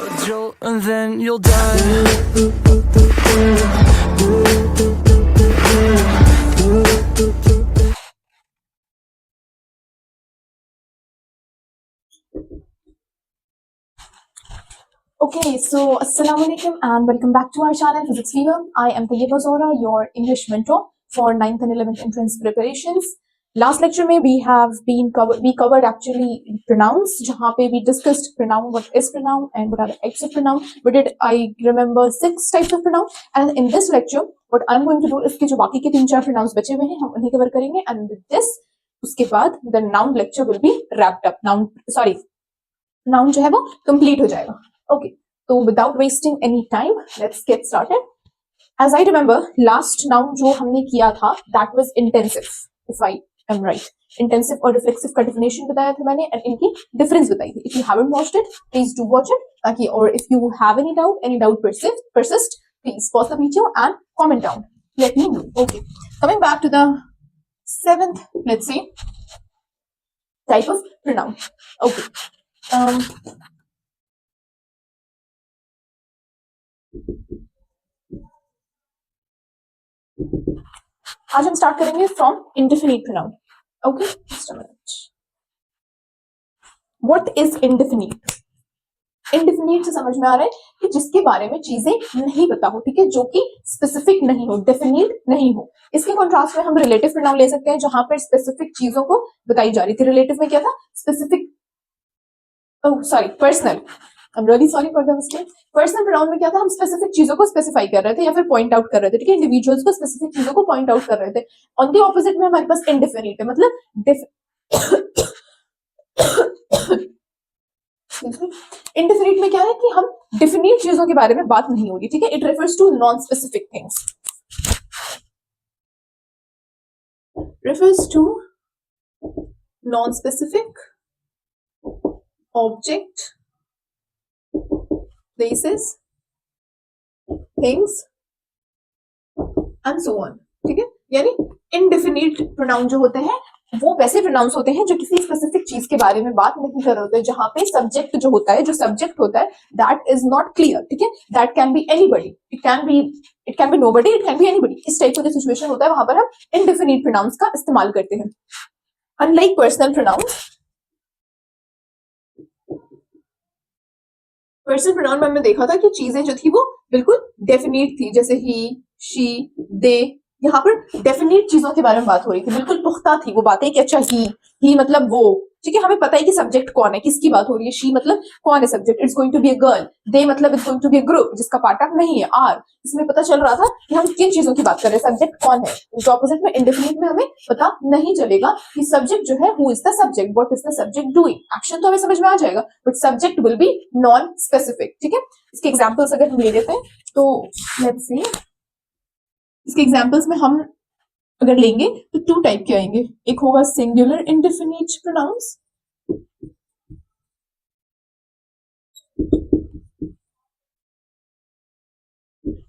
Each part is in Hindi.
A jolt and then you'll die. Okay, so Assalamualaikum and welcome back to our channel Physics Fever. I am Tayyiba Zohra, your English mentor for 9th and 11th entrance preparations. Last lecture में we covered actually pronouns, जहाँ पे we discussed pronoun, what is pronoun and what are the types of pronoun. We did, I remember, 6 types of pronoun, and in this lecture what I'm going to do is कि जो बाकी के 3-4 pronouns बचे हुए हैं हम उन्हें cover करेंगे, and with this उसके बाद the noun lecture will be wrapped up. Noun जो है वो complete हो जाएगा. Okay, so without wasting any time, let's get started. As I remember, last noun जो हमने किया था that was intensive, if I am right. Intensive और reflexive का definition बताया था मैंने and इनकी difference बताई थी. If you haven't watched it, please do watch it. ताकि or if you have any doubt persist, please pause the video and comment down. Let me know. Okay, coming back to the 7th, let's say, type of pronoun. Okay. आज हम स्टार्ट करेंगे from indefinite pronoun. Okay, just a minute. What is indefinite? Indefinite से समझ में आ रहा है कि जिसके बारे में चीजें नहीं पता हो, ठीक है, जो कि स्पेसिफिक नहीं हो, डेफिनिट नहीं हो. इसके कॉन्ट्रास्ट में हम रिलेटिव प्रोनाउन ले सकते हैं जहां पर स्पेसिफिक चीजों को बताई जा रही थी. रिलेटिव में क्या था? Specific, personal. I am really sorry for the mistake. Personal pronoun में क्या था? हम स्पेसिफिक चीजों को स्पेसिफाई कर रहे थे या फिर पॉइंट आउट कर रहे थे, ठीक है, इंडिविजुअल्स को स्पेसिफिक चीजों को पॉइंट आउट कर रहे थे. ऑन द ऑपोजिट में हमारे पास इंडेफिनिट है, मतलब इंडेफिनिट में क्या है कि हम डिफिनिट चीजों के बारे में बात नहीं हो रही, ठीक है. It refers to non specific things, refers to non-specific object, places, things and so on, ठीक है. यानी indefinite pronoun जो होते हैं वो वैसे pronouns होते हैं जो किसी स्पेसिफिक चीज के बारे में बात नहीं कर रहे होते, जहां पे सब्जेक्ट जो होता है, जो सब्जेक्ट होता है, that is not clear, ठीक है. that can be anybody, it can be nobody, it can be anybody. इस टाइप का जो सिचुएशन होता है वहां पर हम indefinite pronouns का इस्तेमाल करते हैं. Unlike personal pronouns, personal pronoun में हमने देखा था कि चीजें जो थी वो बिल्कुल डेफिनेट थी, जैसे ही, शी, दे. यहाँ पर डेफिनेट चीजों के बारे में बात हो रही थी, बिल्कुल पुख्ता थी वो बातें कि अच्छा ही मतलब वो, ठीक है, हमें पता है कि सब्जेक्ट कौन है, किसकी बात हो रही है. शी मतलब कौन है subject, it's going to be a girl. They मतलब it's going to be a group जिसका पार्ट ऑफ नहीं है आर. इसमें पता चल रहा था कि हम किन चीजों की बात कर रहे हैं, सब्जेक्ट कौन है. जो ऑपोजिट में इंडेफिनिट में हमें पता नहीं चलेगा कि सब्जेक्ट जो है who is the subject, what is the subject doing. Action तो हमें समझ में आ जाएगा but subject will be non specific, ठीक है. इसके एग्जांपल्स अगर हम ले लेते हैं तो लेट्स सी, इसके एग्जांपल्स में हम अगर लेंगे तो 2 टाइप के आएंगे. एक होगा singular indefinite pronouns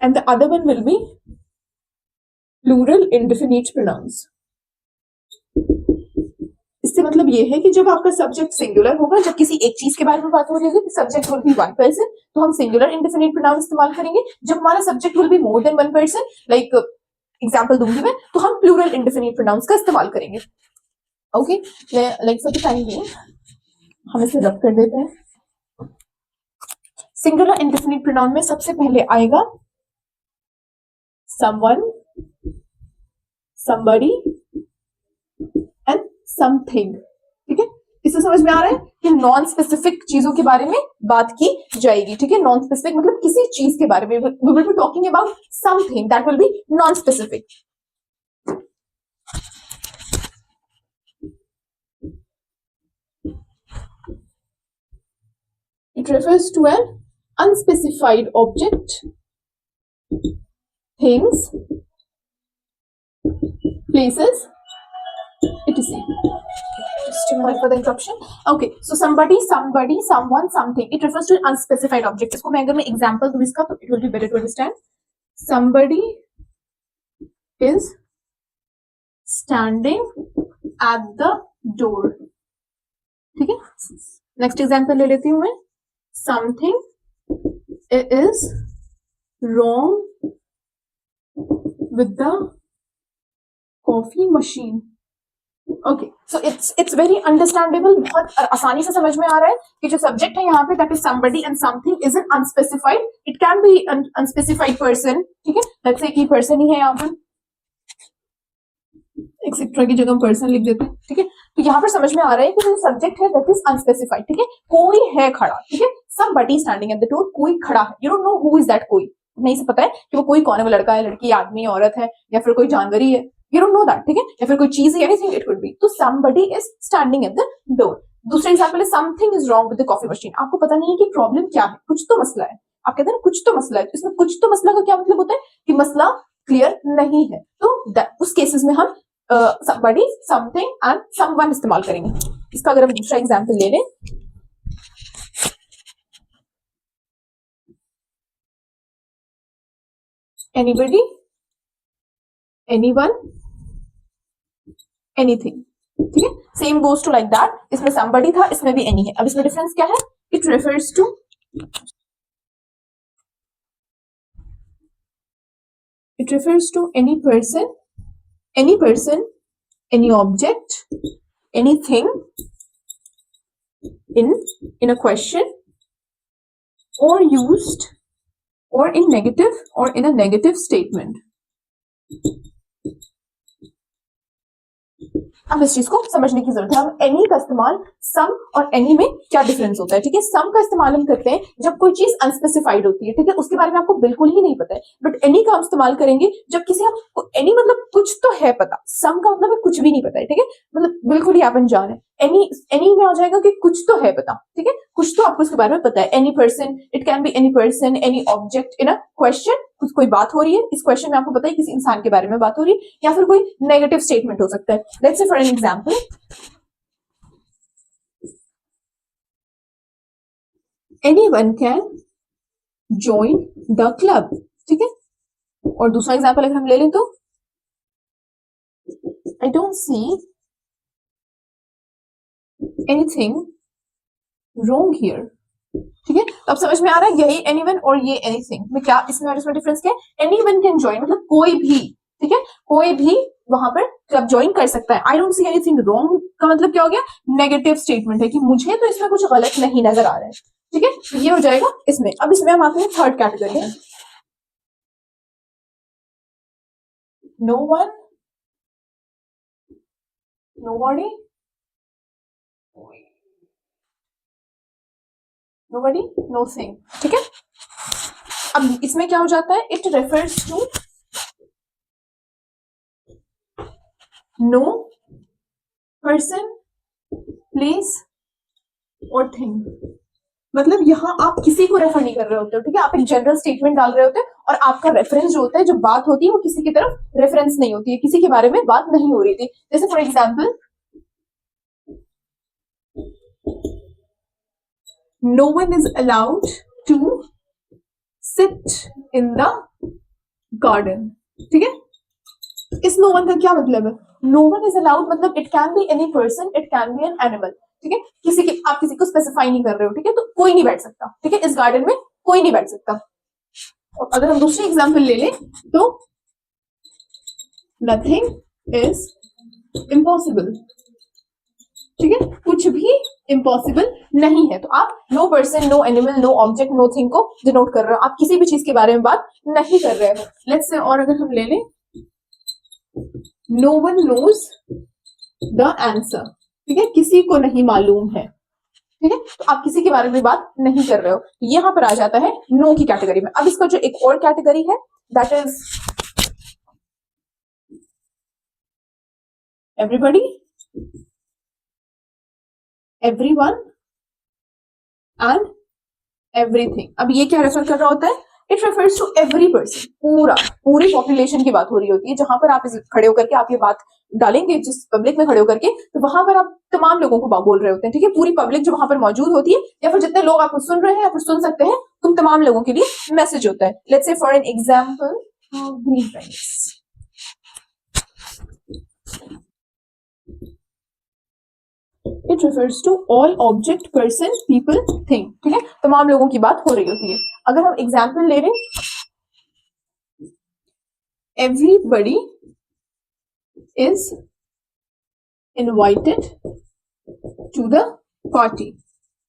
and the other one will be plural indefinite pronouns. इससे मतलब ये है कि जब आपका सब्जेक्ट सिंगुलर होगा, जब किसी एक चीज के बारे में बात हो रही है, सब्जेक्ट विल बी 1 पर्सन, तो हम सिंगुलर इंडेफिनिट प्रोनाउन इस्तेमाल करेंगे. जब हमारा subject will be more than 1 person, like example दूंगी मैं, तो हम प्लूरल इंडेफिनिट प्रोनाउंस का इस्तेमाल करेंगे. Okay, like for the time being हम इसे रब कर देते हैं. सिंगुलर इंडेफिनिट प्रोनाउन में सबसे पहले आएगा someone, somebody and something, ठीक है. इससे समझ में आ रहा है कि नॉन स्पेसिफिक चीजों के बारे में बात की जाएगी, ठीक है. नॉन स्पेसिफिक मतलब किसी चीज के बारे में. we will be talking about something that will be non specific. It refers to an unspecified object, things, places, etc. Just a moment for the interruption. Okay, so somebody, someone, something. It refers to an unspecified object. इसको मैं अगर मैं example दूँ इसका तो it will be better to understand. Somebody is standing at the door. ठीक है. Next example ले लेती हूँ मैं. Something is wrong with the coffee machine. Okay, so it's very understandable, बहुत आसानी से समझ में आ रहा है कि जो सब्जेक्ट है यहाँ पे that is somebody and something is an unspecified, it can B unspecified person, ठीक है, लेट्स से कि पर्सन ही है यहाँ पर, एक्सेट्रा की जगह हम पर्सन लिख देते हैं, ठीक है। तो यहाँ पर समझ में आ रहा है कि जो सब्जेक्ट है दैट इज अनस्पेसिफाइड, ठीक है, कोई है खड़ा, ठीक है, somebody standing at the door, कोई खड़ा है, you don't know who is that, कोई नहीं से पता है कि वो कोई कौन है, वो लड़का है, लड़की, आदमी, औरत है, या फिर कोई जानवर ही है, यू डोंट नो दैट, ठीक है, या फिर कोई चीज है, एनीथिंग इट कुड बी, तो somebody is standing at the door. दूसरा एग्जांपल है something is wrong with the coffee machine, आपको पता नहीं है कि प्रॉब्लम क्या है, कुछ तो मसला है, आप कहते हैं कुछ तो मसला है, इसमें कुछ तो मसला का क्या मतलब होता है कि मसला क्लियर नहीं है, तो उस केसेस में हम somebody, something and someone इस्तेमाल करेंगे। इसका अगर हम दूसरा एग्जाम्पल ले लें, anybody, anyone, anything, ठीक है, same goes to like that, इसमें somebody था, इसमें भी any है। अब इसमें डिफरेंस क्या है, it refers to any person, any object, anything in a question, or used or in negative or in a negative statement. अब इस चीज को समझने की जरूरत है। हम एनी का इस्तेमाल सम और एनी में क्या डिफरेंस होता है, ठीक है। सम का इस्तेमाल हम करते हैं जब कोई चीज अनस्पेसिफाइड होती है, ठीक है, उसके बारे में आपको बिल्कुल ही नहीं पता है, बट एनी का हम इस्तेमाल करेंगे जब किसी आपको एनी मतलब कुछ तो है पता, सम का मतलब कुछ भी नहीं पता है, ठीक है, मतलब बिल्कुल ही आप अनजान है। एनी में आ जाएगा कि कुछ तो है पता, ठीक है, कुछ तो आपको उसके बारे में पता है। Any person, it can be any person, any object in a question, कोई बात हो रही है, इस क्वेश्चन में आपको पता है किसी इंसान के बारे में बात हो रही है, या फिर कोई नेगेटिव स्टेटमेंट हो सकता है। Let's say for an example, anyone can join the club, ठीक है। और दूसरा एग्जांपल अगर हम ले लें तो I don't see anything wrong here, ठीक है। तो अब समझ में आ रहा है यही एनीवन और ये एनीथिंग में क्या, इसमें और इसमें डिफरेंस क्या है। एनीवन कैन जॉइन मतलब कोई भी, ठीक है, कोई भी वहां पर क्लब ज्वाइन कर सकता है। I don't see anything wrong का मतलब क्या हो गया, नेगेटिव स्टेटमेंट है कि मुझे तो इसमें कुछ गलत नहीं नजर आ रहा है, ठीक है, तो ये हो जाएगा इसमें। अब इसमें हम आते हैं थर्ड कैटेगरी में, no one, nobody, nobody, nothing, ठीक है। अब इसमें क्या हो जाता है, it refers to no person, place और थिंग, मतलब यहाँ आप किसी को रेफर नहीं कर रहे होते हो, ठीक है, आप एक जनरल स्टेटमेंट डाल रहे होते हैं और आपका रेफरेंस जो होता है, जो बात होती है वो किसी की तरफ रेफरेंस नहीं होती है, किसी के बारे में बात नहीं हो रही थी। जैसे for example, no one is allowed to sit in the garden, ठीक है। इस no one का क्या मतलब है, no one is allowed मतलब it can be any person, it can be an animal, ठीक है, आप किसी को स्पेसिफाई नहीं कर रहे हो, ठीक है, तो कोई नहीं बैठ सकता, ठीक है, इस गार्डन में कोई नहीं बैठ सकता। और अगर हम दूसरी एग्जाम्पल ले लें तो नथिंग इज इम्पॉसिबल, ठीक है, कुछ भी इम्पॉसिबल नहीं है। तो आप no person, no animal, no object, no thing को डिनोट कर रहे हो, आप किसी भी चीज के बारे में बात नहीं कर रहे हो। लेट्स से और अगर हम ले लें, no one knows the answer, ठीक है, किसी को नहीं मालूम है, ठीक है, तो आप किसी के बारे में बात नहीं कर रहे हो, यहां पर आ जाता है नो की कैटेगरी में। अब इसका जो एक और कैटेगरी है that is everybody, everyone and everything. अब ये क्या रेफर कर रहा होता है, it refers to every person, पूरी पॉपुलेशन की बात हो रही होती है, जहां पर आप खड़े होकर के आप ये बात डालेंगे जिस पब्लिक में खड़े होकर के, तो वहां पर आप तमाम लोगों को बोल रहे होते हैं, ठीक है, पूरी पब्लिक जो वहां पर मौजूद होती है, या फिर जितने लोग आपको सुन रहे हैं या फिर सुन सकते हैं, उन तमाम लोगों के लिए मैसेज होता है। Let's say for an example, green friends, it refers to all object, person, people, thing. ठीक है, तमाम लोगों की बात हो रही होती है। अगर हम एग्जाम्पल ले रहे हैं, everybody is invited to the party.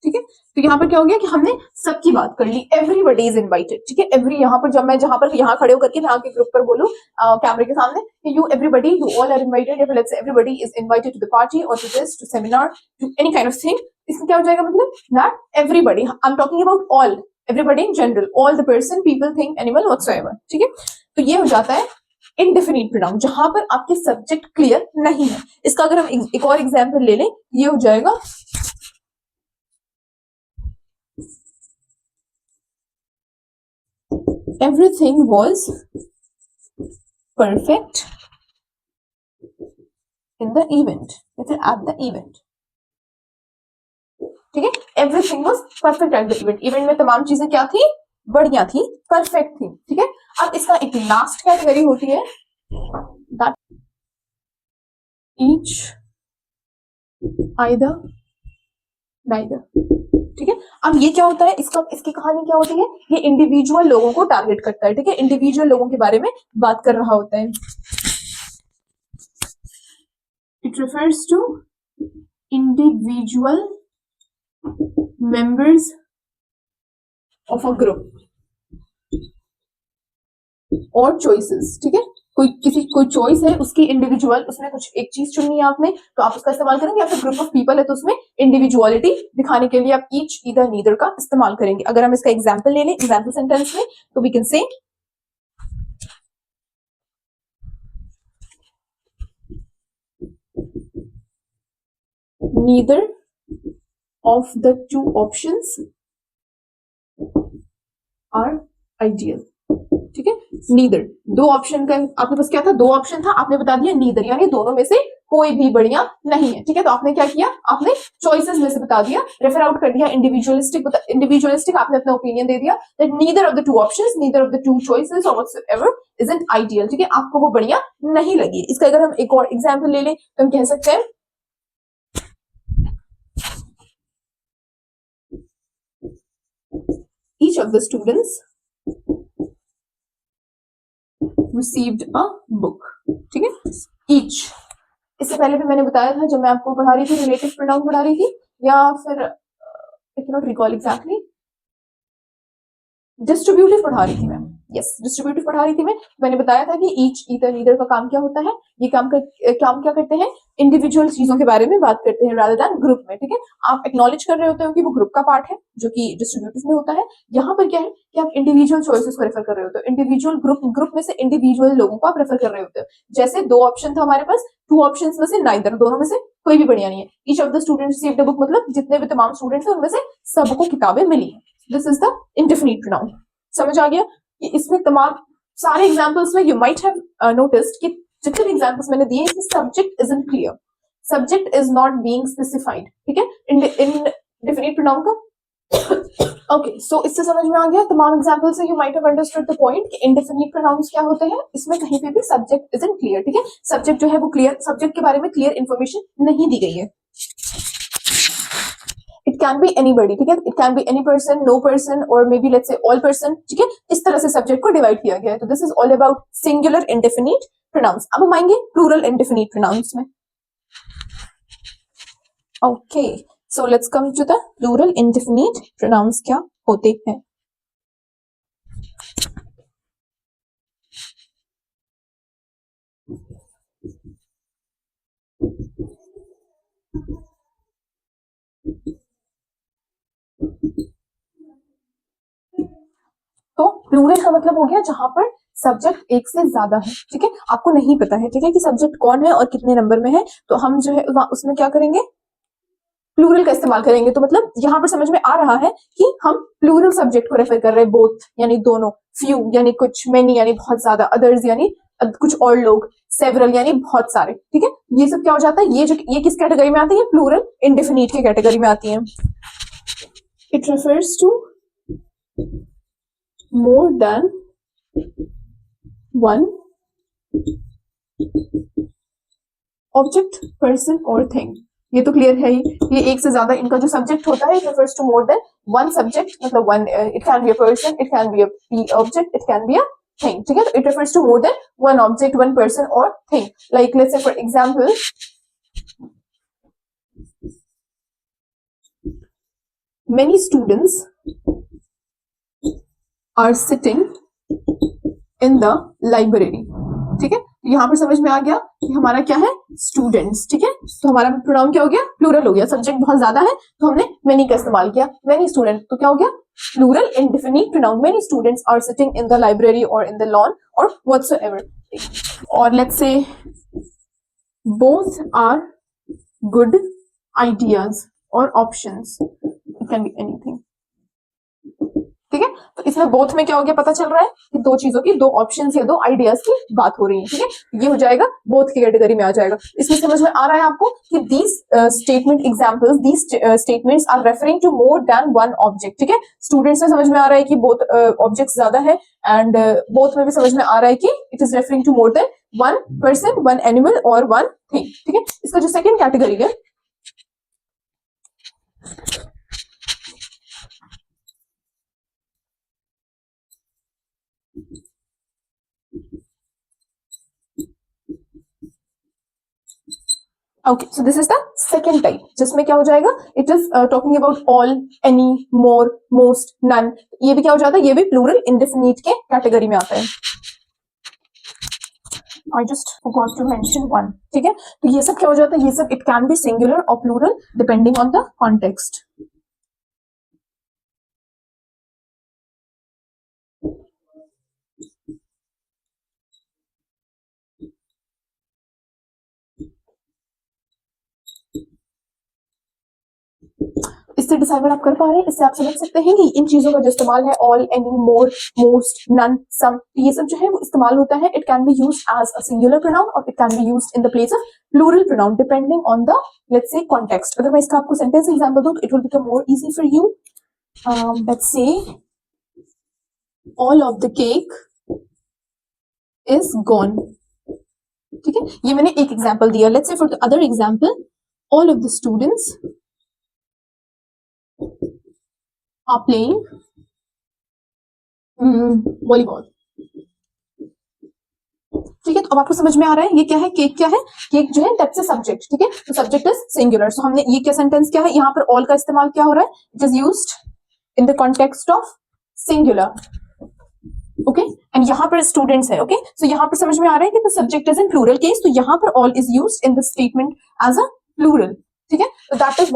ठीक है, तो यहाँ पर क्या हो गया कि हमने सबकी बात कर ली, एवरीबडी इज इनवाइटेड। ठीक है, एवरी यहाँ पर जब मैं जहां पर यहाँ खड़े होकर के मैं आपके ग्रुप पर बोलूं कैमरे के सामने कि you everybody, you all are invited, या फिर let's say everybody is invited to the party और to this, to seminar, to any kind of thing, इसमें क्या हो जाएगा मतलब that everybody, I am talking about all, everybody in general, all the person, people, thing, animal, whatsoever. ठीक है, तो ये हो जाता है इनडेफिनिट प्रोनाउन, जहां पर आपके सब्जेक्ट क्लियर नहीं है। इसका अगर हम एक और एग्जाम्पल ले लें, ये हो जाएगा everything was perfect in the event, या फिर at the event। ठीक है, everything was perfect at the event, event में तमाम चीजें क्या थी, बढ़िया थी, परफेक्ट थी। ठीक है, अब इसका एक लास्ट कैटेगरी होती है that each, either, neither। ठीक है, अब ये क्या होता है, इसकी कहानी क्या होती है, ये इंडिविजुअल लोगों को टारगेट करता है। ठीक है, इंडिविजुअल लोगों के बारे में बात कर रहा होता है। It refers to individual members of a group और चॉइसेस। ठीक है, कोई चॉइस है उसकी इंडिविजुअल, उसमें कुछ एक चीज चुननी है आपने, तो आप उसका इस्तेमाल करेंगे, या फिर ग्रुप ऑफ पीपल है तो उसमें इंडिविजुअलिटी दिखाने के लिए आप ईच, ईदर, नीदर का इस्तेमाल करेंगे। अगर हम इसका एग्जांपल ले लें एग्जांपल सेंटेंस में, तो we can say neither of the two options are ideal. ठीक है, नीदर, दो ऑप्शन का आपके पास क्या था, दो ऑप्शन था, आपने बता दिया नीदर, यानी दोनों में से कोई भी बढ़िया नहीं है। ठीक है, तो आपने क्या किया, आपने चॉइसेस में से बता दिया, रेफर आउट कर दिया इंडिविजुअलिस्टिक, आपने अपना ओपिनियन दे दिया that neither of the two options, neither of the two choices और व्हाटसोएवर इजंट आइडियल। ठीक है, आपको वो बढ़िया नहीं लगी। इसका अगर हम एक और एग्जांपल ले लें तो हम कह सकते हैं each of the students received a book। ठीक है, each, इससे पहले भी मैंने बताया था जब मैं आपको पढ़ा रही थी, रिलेटिव प्रोनाउन पढ़ा रही थी, या फिर I can not recall exactly, distributive पढ़ा रही थी मैं, यस डिस्ट्रीब्यूटिव पढ़ा रही थी मैंने बताया था कि ईच, ईदर, नीदर का काम क्या होता है, ये काम क्या करते हैं, इंडिविजुअल चीजों के बारे में बात करते हैं रादर देन ग्रुप में। ठीक है, आप एक्नॉलेज कर रहे होते हो कि वो ग्रुप का पार्ट है जो कि डिस्ट्रीब्यूटिव में होता है। यहाँ पर क्या है कि आप इंडिविजुअल चॉइसेस को रेफर कर रहे होते हो, इंडिविजुअल ग्रुप में से इंडिविजुअल लोगों को आप रेफर कर रहे होते हो। जैसे दो ऑप्शन था हमारे पास, टू ऑप्शन में से नाइदर, दोनों में से कोई भी बढ़िया नहीं है। Each of the student received a book, मतलब जितने भी तमाम स्टूडेंट्स हैं उनमें से सबको किताबें मिली है। This is the indefinite pronoun. समझ आ गया कि इसमें तमाम सारे एग्जांपल्स में यू माइट हैव नोटिस्ड कि जितने भी एग्जांपल्स मैंने दिए इसमें subject isn't clear, subject is not being specified. ठीक है, इंडेफिनिट प्रोनाउन का ओके, सो इससे समझ में आ गया तमाम एग्जांपल से, you might have understood the point कि इंडेफिनिट प्रोनाउंस क्या होते हैं। इसमें कहीं पे भी सब्जेक्ट इजंट क्लियर। ठीक है, सब्जेक्ट जो है वो क्लियर, सब्जेक्ट के बारे में क्लियर इंफॉर्मेशन नहीं दी गई है। It can be anybody. ठीक है, it can be any person, no person, और may be let's say all person. ठीक है, इस तरह से सब्जेक्ट को डिवाइड किया गया है। तो this is all about singular indefinite pronouns. अब हम आएंगे प्लूरल इंडेफिनिट प्रोनाउंस में। Okay, so let's come to the plural indefinite pronouns क्या होते हैं। तो प्लूरल का मतलब हो गया जहां पर सब्जेक्ट एक से ज्यादा है। ठीक है, आपको नहीं पता है ठीक है कि सब्जेक्ट कौन है और कितने नंबर में है, तो हम जो है उसमें क्या करेंगे, प्लूरल का इस्तेमाल करेंगे। तो मतलब यहाँ पर समझ में आ रहा है कि हम प्लूरल सब्जेक्ट को रेफर कर रहे हैं, बोथ यानी दोनों, फ्यू यानी कुछ, मेनी यानी बहुत ज्यादा, अदर्स यानी कुछ और लोग, सेवरल यानी बहुत सारे। ठीक है, ये सब क्या हो जाता है, ये किस कैटेगरी में आती है, प्लूरल इंडेफिनिट की कैटेगरी में आती है। It refers to more than one object, person or thing। ये तो क्लियर है ही, ये एक से ज्यादा इनका जो सब्जेक्ट होता है, it refers to more than one subject, मतलब one, it can be a person, it can be a object, it can be a thing, ठीक है। तो it refers to more than one object, one person और thing. Like let's say for example, many students are sitting in the library, ठीक है। यहाँ पर समझ में आ गया कि हमारा क्या है, स्टूडेंट्स, ठीक है। तो हमारा प्रोनाउन क्या हो गया, प्लूरल हो गया। सब्जेक्ट बहुत ज्यादा है तो हमने मेनी का इस्तेमाल किया, मेनी स्टूडेंट, तो क्या हो गया, plural indefinite pronoun. Many students are sitting in the library और इन द लॉन और व्हाटसोएवर। और let's say both are good ideas or options, it can be anything, ठीक है। तो इसमें बोथ में क्या हो गया, पता चल रहा है कि दो चीजों की, दो ऑप्शंस या दो आइडियाज की बात हो रही है, ठीक है। ये हो जाएगा, बोथ की कैटेगरी में आ जाएगा। इसमें समझ में आ रहा है आपको कि these statement examples, these statements are referring to more than one object, ठीक है। स्टूडेंट्स में समझ में आ रहा है कि बोथ ऑब्जेक्ट्स ज्यादा है, एंड बोथ में भी समझ में आ रहा है कि it is referring to more than one person, one animal और वन थिंग, ठीक है। इसका जो सेकेंड कैटेगरी है, okay, so this is the second type, जिसमें क्या हो जाएगा, it is talking about all, any, more, most, none. ये भी क्या हो जाता है, ये भी प्लूरल इंडेफिनिट के कैटेगरी में आता है। I just forgot to mention one, ठीक है। तो ये सब क्या हो जाता है, ये सब इट कैन बी सिंगुलर और plural depending on the context. इससे डिसाइड आप कर पा रहे हैं, इससे आप समझ सकते हैं कि इन चीजों का जो इस्तेमाल है, all, any, more, most, none, some, ये सब जो है वो इस्तेमाल होता है। It can be used as a singular pronoun और it can be used in the place of plural pronoun depending on the, let's say, context. अगर मैं इसका आपको सेंटेंस एग्जांपल दूं तो it will become more easy for you. Let's say all of the cake is gone, ठीक है। ये मैंने एक एग्जांपल दिया। Let's say for the other example, all of the students are playing volleyball, ठीक है। तो अब आपको समझ में आ रहा है ये क्या है, केक क्या है, केक जो है दैट्स अ सब्जेक्ट, ठीक है। तो सब्जेक्ट इज सिंगुलर, सो हमने ये क्या सेंटेंस क्या है, यहाँ पर ऑल का इस्तेमाल क्या हो रहा है, it is used in the context of singular, okay. And यहाँ पर स्टूडेंट्स है, ओके। सो यहाँ पर समझ में आ रहा है कि the subject is in plural case, तो यहाँ पर all is used in the statement as a plural, ठीक है। तो that is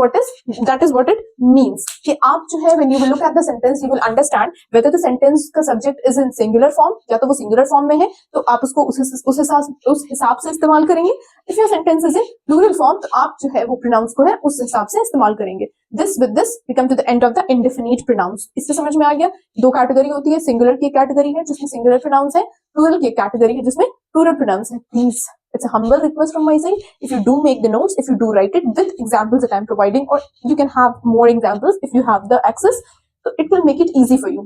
what it means कि आप जो है when you will look at the sentence, you will understand whether the sentence का subject is in singular form, या तो वो सिंगुलर फॉर्म में है तो आप उसको उस हिसाब से इस्तेमाल करेंगे। If your sentence is in plural form तो आप जो है वो प्रोनाउंस को है उस हिसाब से इस्तेमाल करेंगे। This with this we come to the end of the indefinite pronouns. इससे समझ में आ गया, दो कैटेगरी होती है, सिंगुलर की कैटेगरी है जिसमें सिंगुलर प्रोनाउंस है, प्लूरल की कैटेगरी है जिसमें प्लूरल प्रोनाउंस है। Please, it's a humble request from my side, if you do make the notes, if you do write it with examples that I'm providing, or you can have more examples if you have the access, so it will make it easy for you.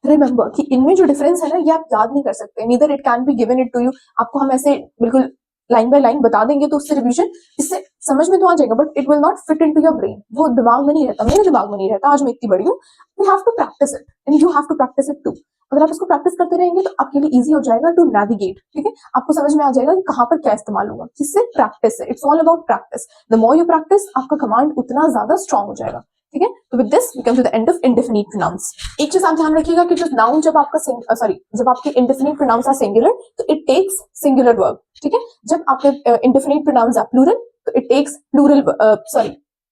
Remember कि इनमें जो डिफरेंस है ना, ये आप याद नहीं कर सकते, neither it can be given it to you। आपको हम ऐसे बिल्कुल लाइन बाय लाइन बता देंगे तो उससे रिवीजन, इससे समझ में तो आ जाएगा, but it will not fit into your brain, वो दिमाग में नहीं रहता, मेरे दिमाग में नहीं रहता। आज मैं इतनी बड़ी हूँ, you have to practise it and you have to practise it too. अगर आप इसको प्रैक्टिस करते रहेंगे तो आपके लिए इजी हो जाएगा टू नेविगेट, ठीक है। आपको समझ में आ जाएगा कि कहाँ पर क्या इस्तेमाल होगा, जिससे प्रैक्टिस है, it's all about practice. The more you practise, आपका कमांड उतना ज्यादा स्ट्रांग हो जाएगा, ठीक है। तो with this we come to the end of indefinite pronouns. एक चीज आप ध्यान रखिएगा कि जो नाउन जब आपके इंडेफिनिट प्रोनाउंस आर सिंगुलर तो इट टेक्स सिंगुलर वर्ब, ठीक है। जब आपके इंडेफिनिट प्रोनाउंस आर प्लूरल तो इट टेक्स प्लूरल,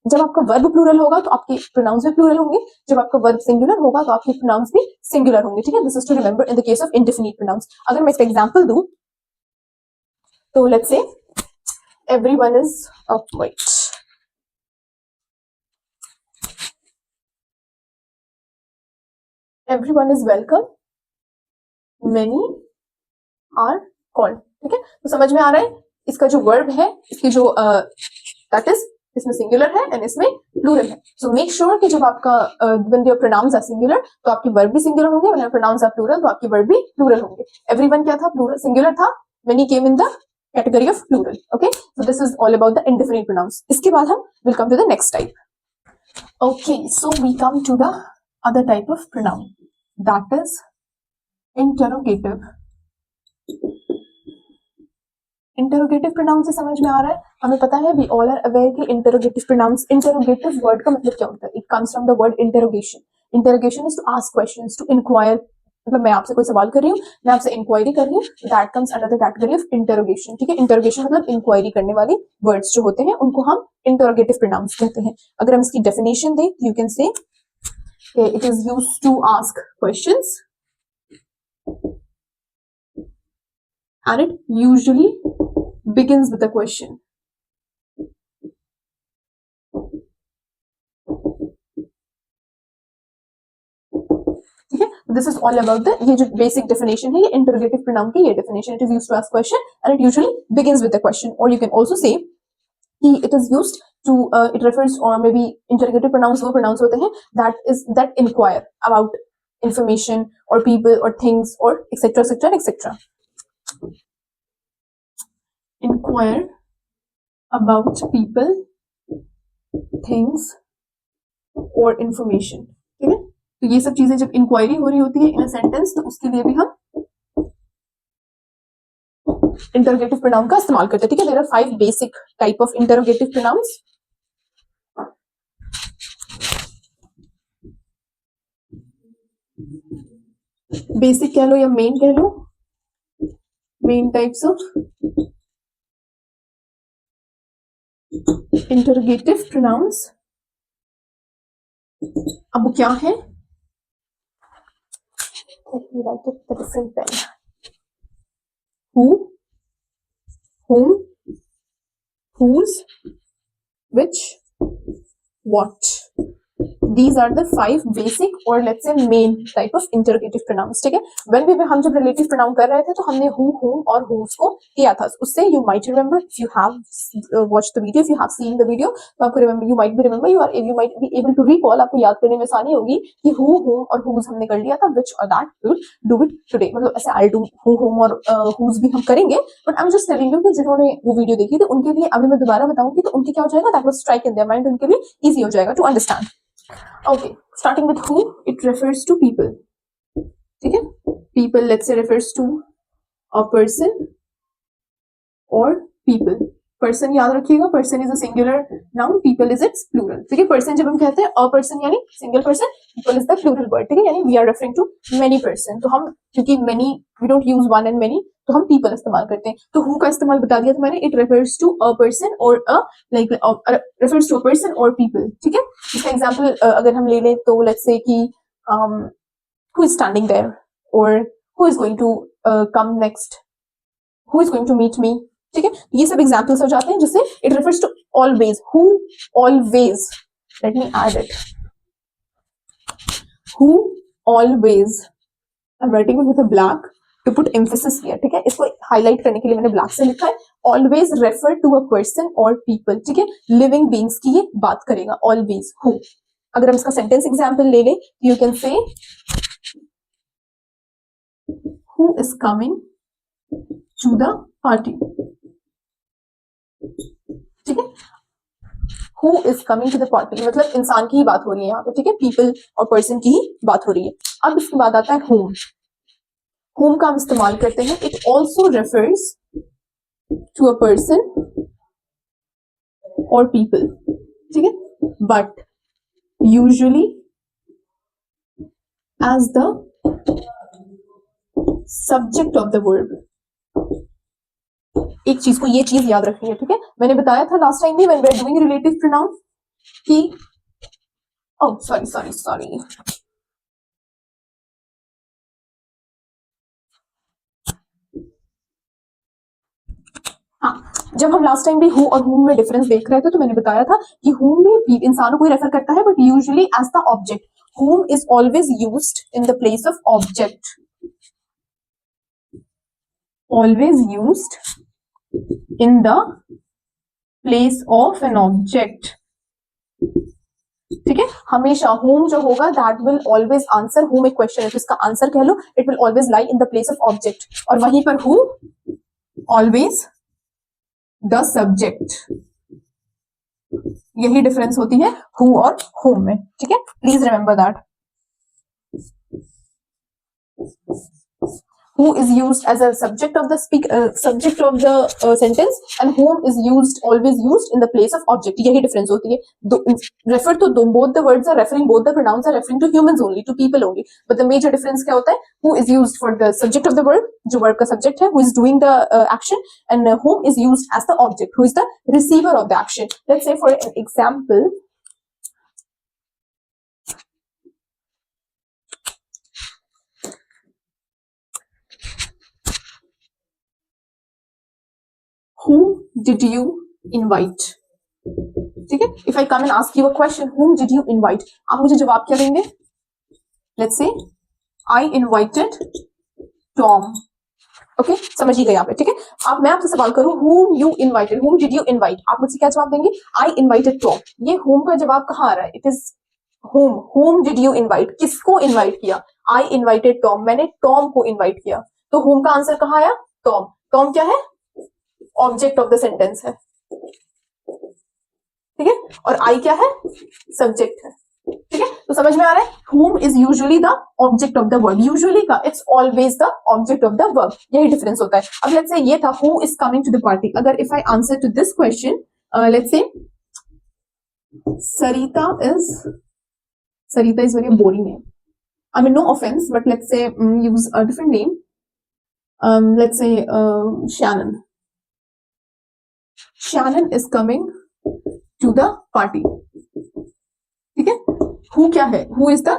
जब आपका वर्ब प्लूरल होगा तो आपके प्रोनाउंस भी प्लूरल होंगे, जब आपका वर्ब सिंगुलर होगा तो आपके प्रोनाउंस भी सिंगुलर होंगे, ठीक है। This is to remember in the case of indefinite pronouns. अगर मैं इसका एग्जांपल दूं तो let's say everyone is wait, everyone is welcome, many are called, ठीक है। तो समझ में आ रहा है इसका जो वर्ब है, इसकी जो दैट इज, इसमें सिंगुलर है एंड इसमें प्लूरल है। सो मेक श्योर कि जब आपका when your pronouns are singular तो आपके वर्ब भी सिंगुलर होंगे, when your pronouns are plural तो आपके वर्ब भी प्लूरल होंगे। एवरीवन क्या था, प्लूरल सिंगुलर था, many came in the category of plural, okay. So this is all about the indefinite pronouns. इसके बाद हम we'll come to the next type. Okay, so we come to the other type of pronoun, that is interrogative. Interrogative pronoun से समझ में आ रहा है, हमें पता है, वी ऑल आर अवेयर कि इंटरोगेटिव प्रोनाउंस, इंटरोगेटिव वर्ड का मतलब क्या होता है, it comes from the word interrogation. Interrogation is to ask questions, to inquire, मतलब मैं आपसे कोई सवाल कर रही हूँ, मैं आपसे इंक्वायरी कर रही हूँ, that comes under the category of interrogation. ठीक है, इंटरोगेशन मतलब इंक्वायरी करने वाली वर्ड्स जो होते हैं उनको हम इंटरोगेटिव प्रोनाउंस कहते हैं. अगर हम इसकी डेफिनेशन दें, you can say it is used to ask questions and it usually begins with a question. ठीक है, दिस इज ऑल अबाउट द, ये जो बेसिक डेफिनेशन है ये इंटरोगेटिव प्रोनाउन की, ये definition, it is used to ask question and it usually begins with a question. और यू कैन आल्सो से कि it is used to, it refers, और मे बी इंटरोगेटिव प्रोनाउंस वो प्रोनाउंस होते हैं that inquire about information or people or things or etc. Inquire about people, things or information. ठीक है, तो ये सब चीजें जब इंक्वायरी हो रही होती है इन अ सेंटेंस, तो उसके लिए भी हम इंटरोगेटिव प्रोनाउन का इस्तेमाल करते हैं. ठीक है, there are 5 basic type of interrogative pronouns. Basic कह लो या मेन कह लो, main types of interrogative pronouns. अब वो क्या है, let me write it with a different pen. Who, whom, whose, which, what. These are the 5 basic or let's say main type of interrogative pronouns. ठीक है, when we हम जब relative pronoun कर रहे थे तो हमने who, whom और whose को किया था. उससे you might remember, if you have watched the video, if you have seen the video, तो आपको remember, you might be remember, you might be able to recall, आपको याद करने में आसानी होगी कि who, whom और whose हमने कर लिया था, which और that we will do it today. मतलब ऐसे I'll do who, whom और whose भी हम करेंगे, but I'm just telling you कि जिन्होंने वो वीडियो देखी थी उनके लिए अभी मैं दोबारा बताऊंगी तो उनके क्या हो जाएगा, that will strike in their mind, उनके लिए easy हो जाएगा to understand. Okay, starting with who, it refers to people. ठीक है, people let's say refers to a person or people. Person याद रखिएगा, person is a singular noun, people is its plural. ठीक है, person जब हम कहते हैं a person यानी single person, people is the plural word. ठीक है, यानी we are referring to many person. तो हम क्योंकि many, we don't use one and many, तो हम people इस्तेमाल करते हैं. तो who का इस्तेमाल बता दिया था मैंने, it refers to a person or a like refers to a person or people. ठीक है, इसका एग्जाम्पल अगर हम ले लें तो let's say कि who is standing there or who is going to come next, who is going to meet me. ठीक है, ये सब एग्जाम्पल्स हो जाते हैं जिससे it refers to always, who always, let me add it, who always, I am writing it with a black to put emphasis here. ठीक है, इसको हाईलाइट करने के लिए मैंने ब्लैक से लिखा है. Always refer to a person और पीपल. ठीक है, लिविंग बींग्स की ये बात करेगा, ऑलवेज हु. अगर हम इसका सेंटेंस एग्जाम्पल ले लें, you can say who is coming to the party. ठीक है, who is coming to the party, मतलब इंसान की ही बात हो रही है यहाँ पे. ठीक है, people और person की ही बात हो रही है. अब इसके बाद आता है whom. whom का हम इस्तेमाल करते हैं, it also refers to a person or people. ठीक है, but usually as the subject of the verb. एक चीज को, ये चीज याद रखनी है. ठीक है, मैंने बताया था लास्ट टाइम भी when we are doing relative pronoun कि sorry हाँ, जब हम लास्ट टाइम भी who और whom में डिफरेंस देख रहे थे तो मैंने बताया था कि whom में इंसानों को ही रेफर करता है, but usually as the object. whom is always used in the place of object, always used in the place of an object. ठीक है, हमेशा whom जो होगा that will always answer, whom एक क्वेश्चन है तो इसका आंसर कह लो, it will always lie in the place of object. और वहीं पर who always the subject, यही डिफरेंस होती है who और whom में, ठीक है, please remember that. Who is used as a subject of the sentence and whom is always used in the place of object, यही difference होती है। refer to both the words are referring, both the pronouns are referring to humans only, to people only, but the major difference क्या होता है, who is used for the subject of the verb, जो verb का subject है, who is doing the action, and whom is used as the object, who is the receiver of the action। Let's say for an example, whom did you invite, ठीक है, if I come and ask you a question, whom did you invite, आप मुझे जवाब क्या देंगे, let's say I invited Tom, okay, समझ ही गए आप, ठीक है। अब मैं आपसे सवाल करूं whom you invited, whom did you invite, आप मुझसे क्या जवाब देंगे, I invited Tom, ये whom का जवाब कहाँ आ रहा है, it is whom did you invite, किसको invite किया, I invited Tom, मैंने Tom को invite किया, तो whom का आंसर कहाँ आया, Tom, Tom क्या है, ऑब्जेक्ट ऑफ द सेंटेंस है, ठीक है, और आई क्या है, सब्जेक्ट है, ठीक है, तो समझ में आ रहा है, whom is usually the object of the verb, usually का it's always the object of the verb, यही डिफरेंस होता है। अब लेट्स से ये था who is coming to the party, अगर if I answer to this question, let's say Sarita is very boring name, I mean no offense, but let's say use a different name, let's say Shannon is coming to the party, ठीक है, who क्या है, who is the,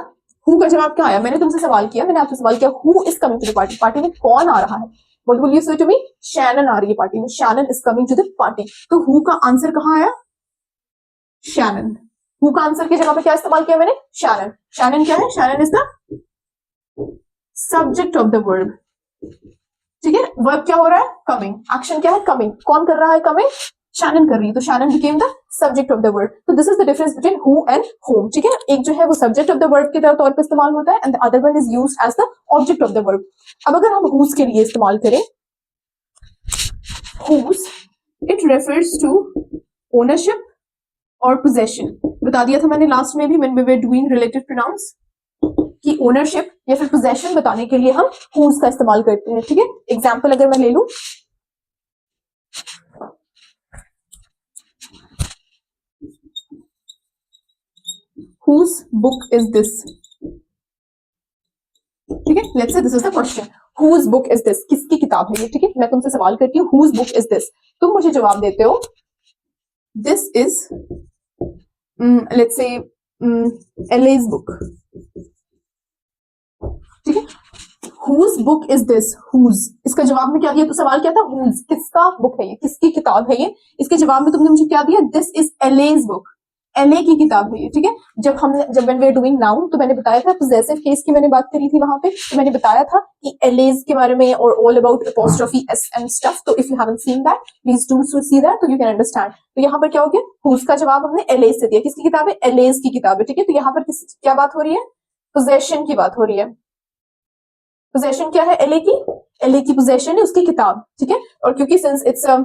who का जवाब क्या आया, मैंने तुमसे सवाल किया, मैंने आपसे सवाल किया who is coming to the party, party में कौन आ रहा है, what will you say to me, Shannon आ रही है पार्टी में, Shannon is coming to the party, तो who का आंसर कहाँ आया, Shannon, who का आंसर की जगह पे क्या इस्तेमाल किया मैंने, Shannon, Shannon क्या है, Shannon is the subject of the verb, ठीक है, वर्ब क्या हो रहा है, कमिंग, एक्शन क्या है, कमिंग, कौन कर रहा है कमिंग, शैनन कर रही है, तो Shannon became the subject of the word, तो this is the difference between who and whom, ठीक है, एक जो है वो सब्जेक्ट ऑफ द वर्ड के तौर पर इस्तेमाल होता है and the other one is used as the object of the verb. अब अगर हम हुज के लिए इस्तेमाल करें, whose it refers to ownership और पोजेशन, बता दिया था मैंने लास्ट में भी when we were doing relative pronouns कि ओनरशिप या फिर पोजेशन बताने के लिए हम हुज का इस्तेमाल करते हैं, ठीक है। एग्जाम्पल अगर मैं ले लूं, whose book is this, ठीक है, let's say this is the question, whose book is this, किसकी किताब है ये, ठीक है, मैं तुमसे सवाल करती हूँ whose book is this, तुम मुझे जवाब देते हो this is let's say Ellie's book, ठीक है, whose book is this, whose, इसका जवाब में क्या दिया, तो सवाल क्या था, whose, किसका बुक है ये, किसकी किताब है ये, इसके जवाब में तुमने मुझे क्या दिया, this is Ellie's book, LA की किताब है ये, ठीक है। जब when we are doing noun, तो मैंने बताया था possessive case की मैंने बात करी थी वहां पे, तो मैंने बताया था कि एलेज के बारे में और all about apostrophe s and stuff, तो if you haven't seen that please do see that so you can understand। तो यहाँ पर क्या हो गया, whose का जवाब हमने एलेज से दिया, किसकी किताब है, एलेज की किताब है, ठीक है, तो यहाँ पर क्या बात हो रही है, पोजेशन की बात हो रही है, पोजेशन क्या है, एले की पोजेशन है उसकी किताब, ठीक है, और क्योंकि since it's a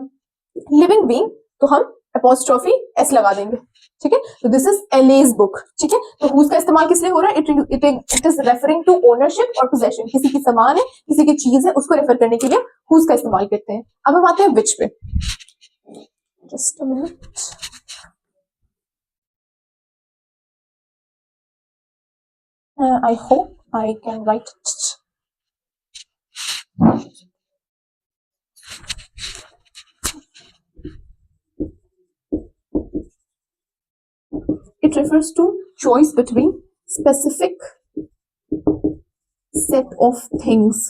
living being तो हम अपॉस्ट्रोफी एस लगा देंगे, ठीक है, तो दिस इज एलेज बुक, ठीक है, तो whose का इस्तेमाल किस लिए हो रहा है, it is referring to ownership और पोजेशन, किसी की सामान है, किसी की चीज है, उसको रेफर करने के लिए whose का इस्तेमाल करते हैं। अब हम आते हैं which पे, just a minute, I hope I can write it, it refers to choice between specific set of things,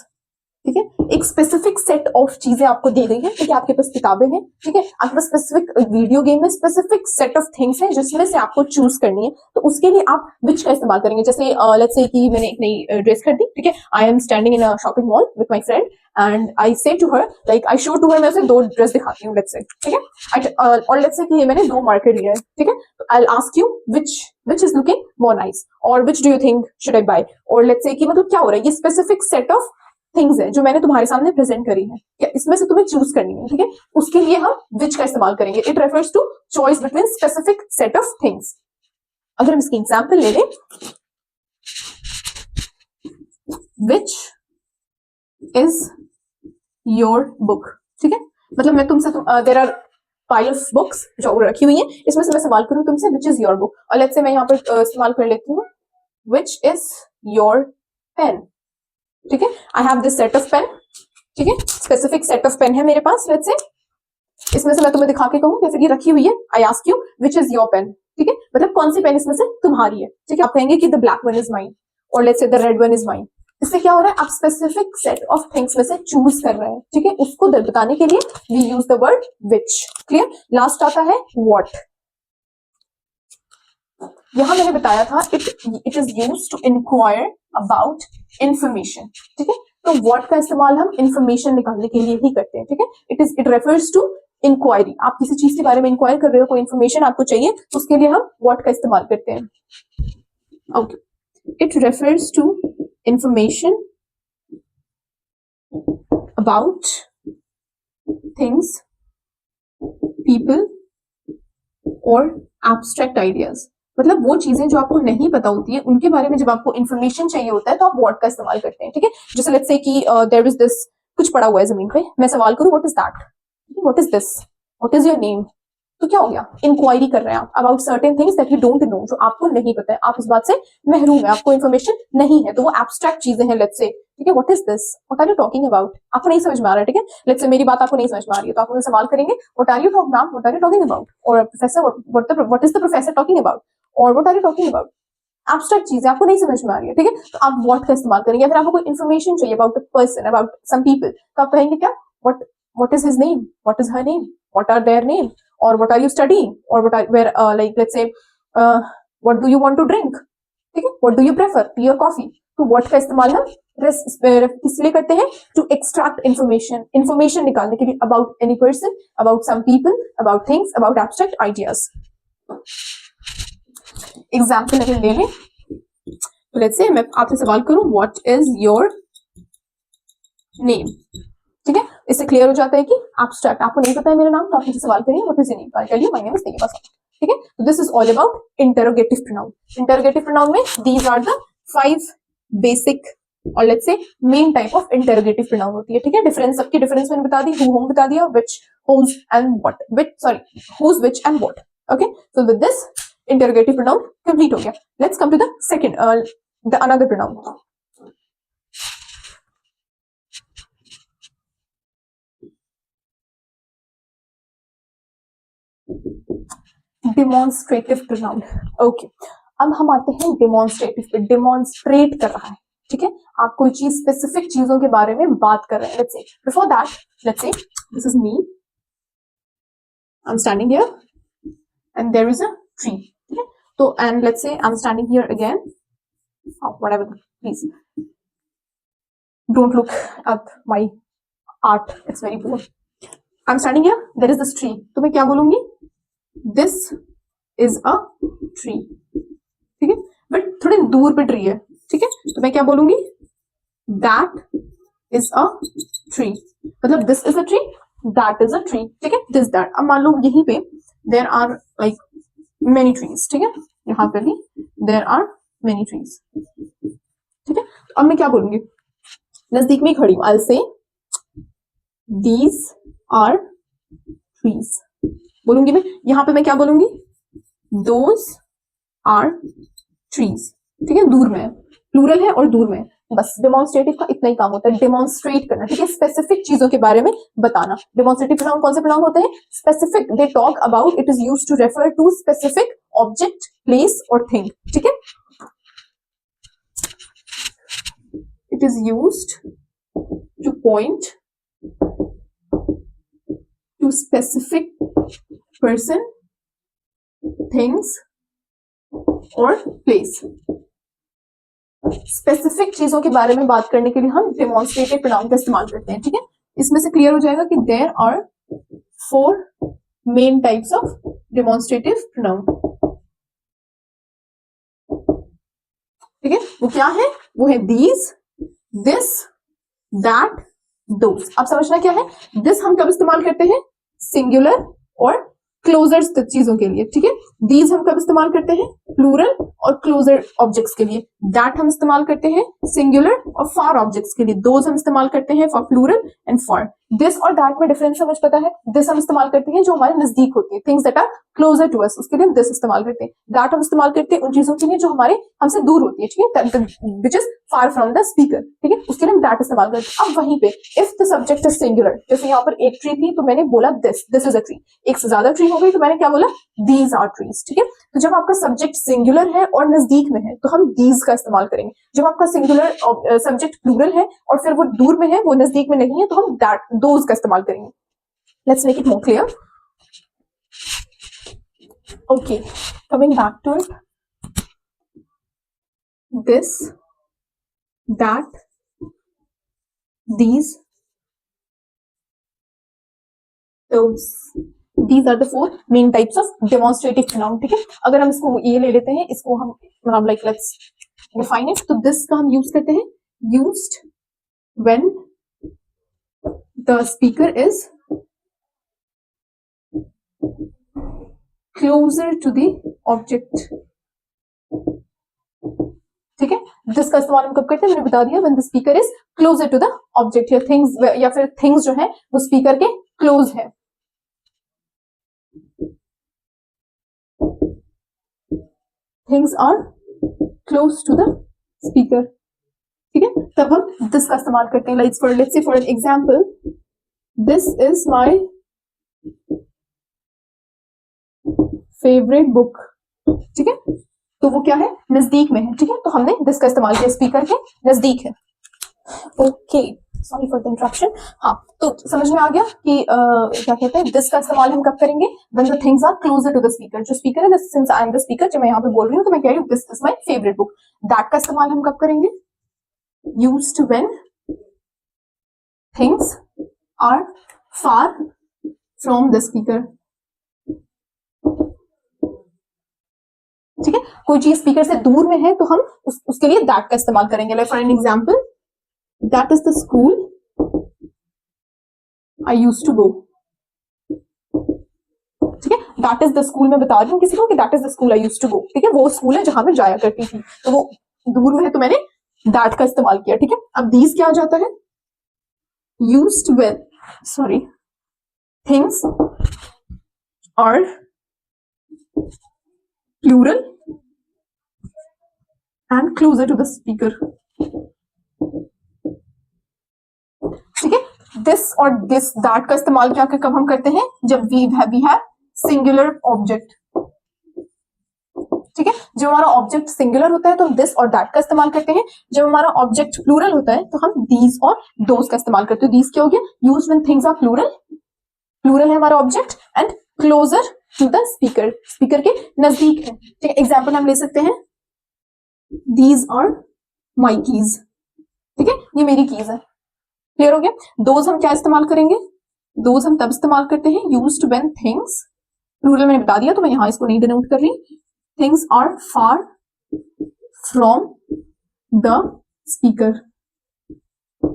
ठीक है, एक स्पेसिफिक सेट ऑफ चीजें आपको दी गई है, ठीक है, आपके पास किताबें हैं, ठीक है, आपके पास स्पेसिफिक वीडियो गेम में स्पेसिफिक सेट ऑफ थिंग्स हैं जिसमें से आपको चूज करनी है, तो उसके लिए आप विच का इस्तेमाल करेंगे। जैसे लेट्स से कि मैंने एक नई ड्रेस खरीदी, ठीक है, I am standing in a shopping mall with my friend and I say to her, like I show to her, मैं उसे दो ड्रेस दिखाती हूँ, लेट्स से, ठीक है, और लेट्स से कि मैंने दो मार्केट लिया है, ठीक है, तो I will ask you which is looking more nice or which do you think should I buy, और लेट्स से कि मतलब क्या हो रहा है, ये स्पेसिफिक सेट ऑफ थिंग्स है जो मैंने तुम्हारे सामने प्रेजेंट करी है, क्या इसमें से तुम्हें चूज करनी है, ठीक है, उसके लिए हम विच का इस्तेमाल करेंगे। It refers to choice between specific set of things. अगर हम इसकी एग्जाम्पल ले लें, विच इज योर बुक, ठीक है, मतलब मैं तुमसे there are pile of books जो रखी हुई है, इसमें से मैं सवाल करूं तुमसे विच इज योर बुक, और लेट्स से मैं यहाँ पर इस्तेमाल कर लेती हूँ विच इज योर पेन, ठीक है, I have this set of pen, ठीक है, स्पेसिफिक सेट ऑफ पेन है मेरे पास, लेट्स से इसमें से मैं तुम्हें दिखा के कहूँ या फिर ये रखी हुई है, I ask you which is your pen, ठीक है, मतलब कौन सी पेन इसमें से तुम्हारी है, ठीक है, आप कहेंगे कि the black one is mine और let's say the red one is mine. इससे क्या हो रहा है, आप स्पेसिफिक सेट ऑफ थिंग्स में से चूज कर रहे हैं, ठीक है, उसको बताने के लिए we use the word which. Clear. Last आता है व्हाट। यहां मैंने बताया था it is used to inquire about information, ठीक है, तो व्हाट का इस्तेमाल हम इंफॉर्मेशन निकालने के लिए ही करते हैं, ठीक है, इट रेफर्स टू इंक्वायरी। आप किसी चीज के बारे में इंक्वायर कर रहे हो, कोई इंफॉर्मेशन आपको चाहिए, तो उसके लिए हम व्हाट का इस्तेमाल करते हैं। Okay, it refers to information about things, people और एब्स्ट्रैक्ट आइडियाज, मतलब वो चीजें जो आपको नहीं पता होती है उनके बारे में जब आपको इन्फॉर्मेशन चाहिए होता है तो आप व्हाट का इस्तेमाल करते हैं, ठीक है। जैसे लेट्स से कि देयर इज दिस, कुछ पड़ा हुआ है जमीन पे, मैं सवाल करूं what is that, what is this, what is your name, तो क्या हो गया, इंक्वायरी कर रहे हैं आप about certain things that you don't know, जो आपको नहीं पता है, आप इस बात से महरूम है, आपको इन्फॉर्मेशन नहीं है, तो वो एब्स्ट्रैक्ट चीजें हैं, लेट्स से, ठीक है, what is this, what are you talking about, आपको नहीं समझ में आ रहा है, ठीक है, लेट्स से मेरी बात आपको नहीं समझ में आ रही है, तो आप मुझे सवाल करेंगे what are you talking ma'am, what are you talking about, और professor what is the professor talking about, और what are you talking about, abstract चीजें आपको नहीं समझ में आ रही है, ठीक है, तो आप व्हाट का इस्तेमाल करेंगे। फिर आपको कोई इन्फॉर्मेशन चाहिए about a person, about some people, तो आप कहेंगे क्या, what is his name, what is her name, what are their name, और व्हाट आर यू स्टडीइंग, और what are where like let's say what do you want to drink, ठीक है, what do you prefer, tea और कॉफी। तो व्हाट का इस्तेमाल हम इसलिए करते हैं टू एक्सट्रैक्ट इंफॉर्मेशन निकालने के लिए about any person, about some people, about things, about abstract ideas. Example अगर ले लें, तो लेट्स से मैं आपसे सवाल करूं व्हाट इज योर नेम, ठीक है, इससे क्लियर हो जाता है कि एब्स्ट्रैक्ट, आपको नहीं पता है मेरा नाम, तो आप मुझसे सवाल करिए what is your name, I tell you my name is Taiyaba Sora, ठीक है। तो this is all about interrogative pronoun. Interrogative pronoun में दीज आर द 5 बेसिक और let's say main type of interrogative pronoun होती है, ठीक है। डिफरेंस, सबकी डिफरेंस मैंने बता दी, हु होम बता दिया, which, whose and what, whose, which and what, okay. So with this interrogative pronoun complete हो गया। Let's come to the second, the another pronoun. Demonstrative pronoun. Okay, अब हम आते हैं डिमॉन्स्ट्रेटिव पे। डिमॉन्स्ट्रेट कर रहा है, ठीक है, आप कोई चीज स्पेसिफिक चीजों के बारे में बात कर रहे हैं। Let's say before that, let's say this is me, I am standing here and there is a tree, ठीक है, तो and let's say I am standing here again, whatever, please don't look at my art, it's very poor. I am standing here, there is this tree, तो मैं क्या बोलूंगी, दिस इज अ ट्री, ठीक है, बट थोड़े दूर पे ट्री है, ठीक है, तो मैं क्या बोलूंगी, दैट इज अ ट्री, मतलब this is a tree, that is a tree, ठीक है, दिस दैट। अब मान लो यहीं पे there are like many trees, ठीक है, यहाँ पे भी देयर आर मेनी ट्रीज, ठीक है, तो अब मैं क्या बोलूंगी, नजदीक में ही खड़ी हूं, I will say these are trees, बोलूंगी मैं, यहां पे मैं क्या बोलूंगी, दोज आर ट्रीज, ठीक है, दूर में है, प्लूरल है और दूर में है, बस डिमॉन्स्ट्रेटिव का इतना ही काम होता है, डिमॉन्स्ट्रेट करना, ठीक है, स्पेसिफिक चीजों के बारे में बताना। डिमॉन्स्ट्रेटिव प्रोनाउन कौन से प्रोनाउन होते हैं, specific, they talk about, it is used to refer to specific object, place और थिंग, ठीक है, it is used to point to specific person, things और place। स्पेसिफिक चीजों के बारे में बात करने के लिए हम डिमॉन्स्ट्रेटिव प्रोनाउन का इस्तेमाल करते हैं, ठीक है। इसमें से क्लियर हो जाएगा कि there are 4 main types of demonstrative pronoun, ठीक है, वो क्या है, वो है दीज, दिस, दैट, दोज। अब समझना क्या है, दिस हम कब इस्तेमाल करते हैं, सिंगुलर और क्लोजर चीजों के लिए, ठीक है। दीज हम कब इस्तेमाल करते हैं, प्लूरल और क्लोजर ऑब्जेक्ट्स के लिए। दैट हम इस्तेमाल करते हैं सिंगुलर और फार ऑब्जेक्ट्स के लिए। दोज हम इस्तेमाल करते हैं for plural and for. This और दैट में डिफरेंस समझ पता है। दिस हम इस्तेमाल करते हैं जो हमारे नजदीक होती है, things that are closer to us, उसके लिए हम दिस इस्तेमाल करते हैं। दैट हम इस्तेमाल करते हैं उन चीजों के लिए जो हमारे हमसे दूर होती है, ठीक है, which is far from the speaker, ठीक है, उसके लिए हम दैट इस्तेमाल करते हैं। अब वहीं पे if the subject is singular, जैसे यहाँ पर एक ट्री थी तो मैंने बोला दिस इज अ ट्री, एक से ज्यादा ट्री हो गई तो मैंने क्या बोला, दीज आर ट्रीज, ठीक है। तो जब आपका सब्जेक्ट सिंगुलर है और नजदीक में है तो हम दीज का इस्तेमाल करेंगे। जब आपका सिंगुलर सब्जेक्ट प्लूरल है और फिर वो दूर में है, वो नजदीक में नहीं है, तो हम दैट, दोज का इस्तेमाल करेंगे। Let's make it more clear. Okay, coming back to it, this, that, these, those, these are the four main types of demonstrative pronoun, ठीक है। अगर हम इसको ये ले लेते हैं, इसको हम मतलब लाइक लेट्स डिफाइन इट, तो दिस का हम यूज करते हैं used when the speaker is closer to the object, ठीक है। दिस का इस्तेमाल हम कब करते हैं, मैंने बता दिया, when the speaker is closer to the object या things, या फिर things जो है वो स्पीकर के क्लोज है। Things are close to the speaker, ठीक है, तब हम दिस का इस्तेमाल करते हैं। let's say for an example, this is my favorite book, ठीक है, तो वो क्या है, नजदीक में है, ठीक है, तो हमने दिस का इस्तेमाल किया, स्पीकर के नजदीक है। Okay, sorry for the interruption. हाँ, तो समझ में आ गया कि क्या कहते हैं, दिस का इस्तेमाल हम कब करेंगे, when the things are closer to the speaker, जो स्पीकर है, since I am the speaker, जब मैं यहाँ पे बोल रही हूँ तो मैं कह रही हूँ this is my favourite book. That का इस्तेमाल हम कब करेंगे, used when things are far from the speaker, ठीक है, कोई चीज स्पीकर से दूर में है तो हम उसके लिए दैट का इस्तेमाल करेंगे। Like for an example, that is the school I used to go, ठीक है, दैट इज द स्कूल, मैं बता रही हूँ किसी को कि that is the school I used to go, ठीक है, वो स्कूल है जहां मैं जाया करती थी, तो वो दूर में है तो मैंने दैट का इस्तेमाल किया, ठीक है। अब दीज क्या आ जाता है, used when, sorry, things are plural and closer to the speaker, ठीक है। दिस और दिस, दैट का इस्तेमाल क्या कब हम करते हैं, जब वी हैव सिंगुलर ऑब्जेक्ट, ठीक है, जब हमारा ऑब्जेक्ट सिंगुलर होता है तो हम दिस और दैट का इस्तेमाल करते हैं। जब हमारा ऑब्जेक्ट प्लूरल होता है तो हम दीज और दोज का इस्तेमाल करते हैं। दीज क्या हो गया, use when things are plural, plural है हमारा object, and closer to the speaker, speaker के नजदीक है, ठीक है। एग्जाम्पल हम ले सकते हैं, दीज आर माई कीज, ठीक है, ये मेरी कीज है, क्लियर हो गया। दोज हम क्या इस्तेमाल करेंगे, दोज हम तब इस्तेमाल करते हैं यूज्ड व्हेन थिंग्स, प्लूरल मैंने बता दिया तो मैं यहां इसको नहीं डिनोट कर रही, things are far from the speaker,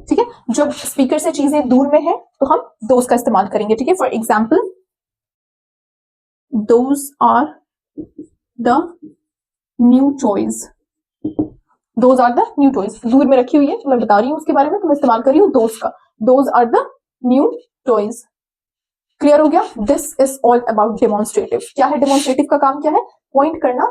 ठीक है, जब स्पीकर से चीजें दूर में है तो हम दोज का इस्तेमाल करेंगे, ठीक है। For example, those are the new toys, those are the new toys, दूर में रखी हुई है तो मैं बता रही हूँ उसके बारे में, तो मैं इस्तेमाल कर रही हूँ those का, those are the new toys, clear हो गया। This is all about demonstrative. क्या है डेमोन्स्ट्रेटिव का काम, क्या है, पॉइंट करना,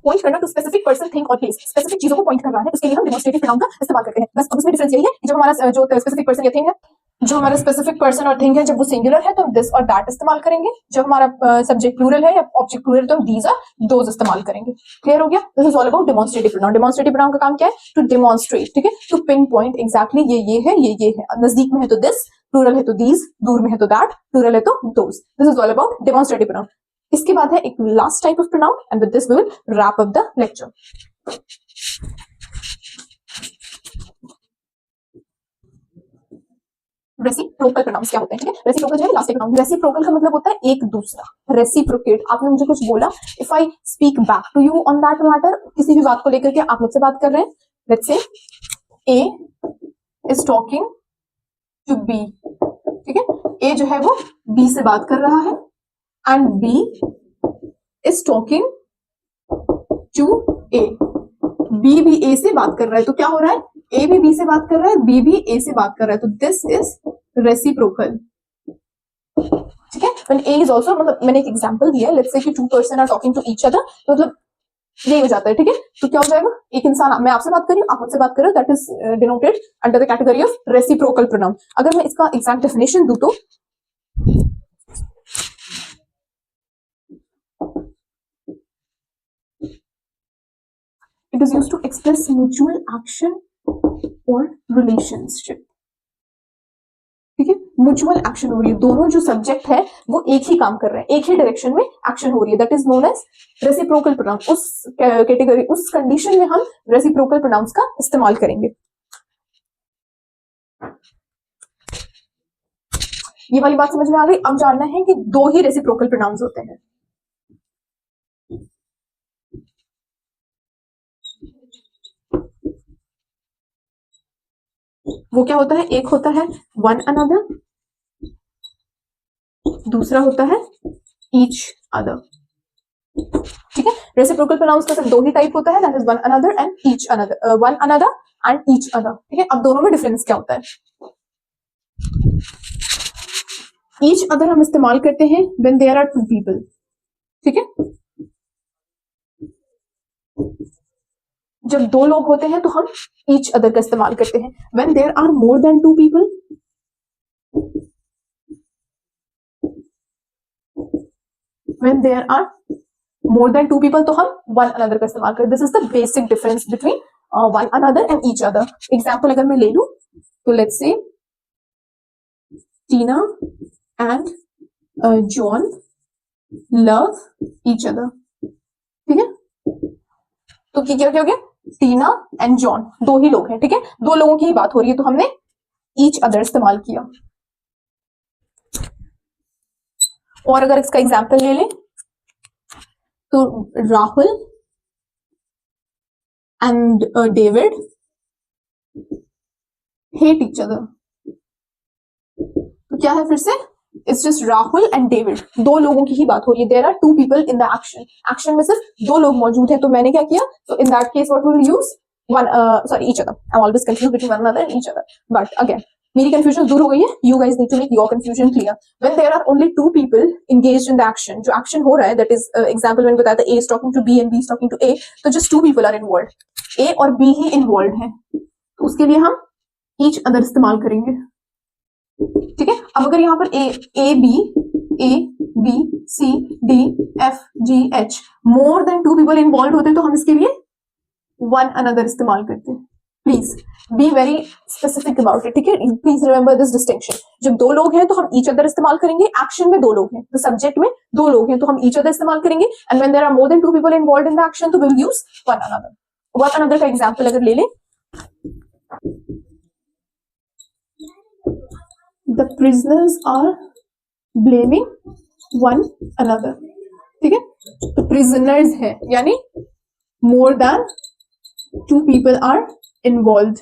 पॉइंट करना टू स्पेसिफिक पर्सन, थिंग और प्लेस, स्पेसिफिक चीजों को पॉइंट कर रहा है, उसके लिए हम डेमोन्स्ट्रेटिव प्रोनाउन का इस्तेमाल करते हैं। बस अब उसमें डिफरेंस यही है कि जब हमारा जो स्पेसिफिक पर्सन या थिंग है, जो हमारा स्पेसिफिक पर्सन और थिंग है, जब वो सिंगुलर है तो हम दिस और दैट इस्तेमाल करेंगे, जब हमारा सब्जेक्ट प्लूरल है या ऑब्जेक्ट प्लूरल है तो हम दीज और दोज इस्तेमाल करेंगे, क्लियर हो गया। This is all about demonstrative pronoun. Demonstrative pronoun का काम क्या है, टू डेमोन्स्ट्रेट, ठीक है, टू पिन पॉइंट एग्जैक्टली ये है, ये है, नजदीक में है तो दिस, प्लूरल है तो दीज, दूर में है तो दैट, प्लूरल है तो those. This is all about demonstrative pronoun. इसके बाद है एक last type of pronoun, and with this we will wrap up the lecture. Reciprocal pronouns क्या होते हैं, ठीक है, रेसिप्रोकल जो है लास्ट प्रोनाउन। रेसिप्रोकल का मतलब होता है एक दूसरा, रेसिप्रोकेट। आपने मुझे कुछ बोला, if I speak back to you on that matter, किसी भी बात को लेकर के आप मुझसे बात कर रहे हैं, let's say A is talking to B, ठीक है, ए जो है वो बी से बात कर रहा है and B is talking to A, B भी ए से बात कर रहा है, तो क्या हो रहा है, ए भी बी से बात कर रहा है, बी भी ए से बात कर रहा है, तो दिस इज रेसिप्रोकल, ठीक है। व्हेन ए इज आल्सो, मतलब मैंने एक एग्जांपल दिया है, लेट्स से कि two person are talking to each other, तो मतलब ये हो जाता है, ठीक है। तो क्या हो जाएगा, एक इंसान, मैं आपसे बात कर रही हूँ, आप मुझसे बात कर रहे हो, that is denoted under the category of reciprocal pronoun. अगर मैं इसका एग्जैक्ट डेफिनेशन दूं तो it is used to express mutual action or relationship, ठीक है। म्यूचुअल एक्शन हो रही है, दोनों जो सब्जेक्ट है वो एक ही काम कर रहे हैं, एक ही डायरेक्शन में एक्शन हो रही है, that is known as reciprocal pronoun. उस कैटेगरी, उस कंडीशन में हम रेसिप्रोकल प्रोनाउंस का इस्तेमाल करेंगे। ये वाली बात समझ में आ गई। अब जानना है कि दो ही रेसिप्रोकल प्रोनाउंस होते हैं। वो क्या होता है, एक होता है वन अनदर, दूसरा होता है ईच अदर, ठीक है। रेसिप्रोकल प्रोनाउंस का सिर्फ दो ही टाइप होता है, that is one another and each another, one another and each other, ठीक है। अब दोनों में डिफरेंस क्या होता है, ईच अदर हम इस्तेमाल करते हैं when there are two people, ठीक है। जब दो लोग होते हैं तो हम ईच अदर का इस्तेमाल करते हैं। When there are more than two people, when there are more than two people तो हम वन अनदर का इस्तेमाल करते हैं। This is the basic difference between one another and each other. Example अगर मैं ले लूं तो let's say Tina and John love each other, ठीक है। तो क्या क्या हो गया, टीना एंड जॉन दो ही लोग हैं, ठीक है, दो लोगों की ही बात हो रही है, तो हमने ईच अदर इस्तेमाल किया। और अगर इसका एग्जाम्पल ले लें तो Rahul and David hate each other, तो क्या है फिर से, it's just Rahul and David, दो लोगों की ही बात हो रही है। There are two people in the action, action में सिर्फ दो लोग मौजूद हैं, तो मैंने क्या किया, तो in that case what will use one, sorry each other, I am always confuse between one another and each other, but again मेरी कंफ्यूजन दूर हो गई है, you guys need to make your confusion clear. When there are only two people engaged in the action, जो एक्शन हो रहा है, दैट इज एग्जांपल मैंने बताया था, A is talking to B and B is talking to A, तो just two people are involved, A और बी ही इन्वॉल्वड है, तो उसके लिए हम ईच अदर इस्तेमाल करेंगे, ठीक है। अब अगर यहाँ पर A B C D F G H more than two people involve होते हैं, तो हम इसके लिए वन अनदर इस्तेमाल करते हैं। Please be very specific about it, ठीक है। प्लीज रिमेंबर दिस डिस्टिंक्शन, जब दो लोग हैं तो हम ईच अदर इस्तेमाल करेंगे, एक्शन में दो लोग हैं, तो सब्जेक्ट में दो लोग हैं तो हम ईच अदर इस्तेमाल करेंगे, and when there are more than two people involved in the action तो we will use one another. One another का एग्जांपल अगर ले लें, the prisoners are blaming one another, ठीक है। तो prisoners है यानी more than two people are involved,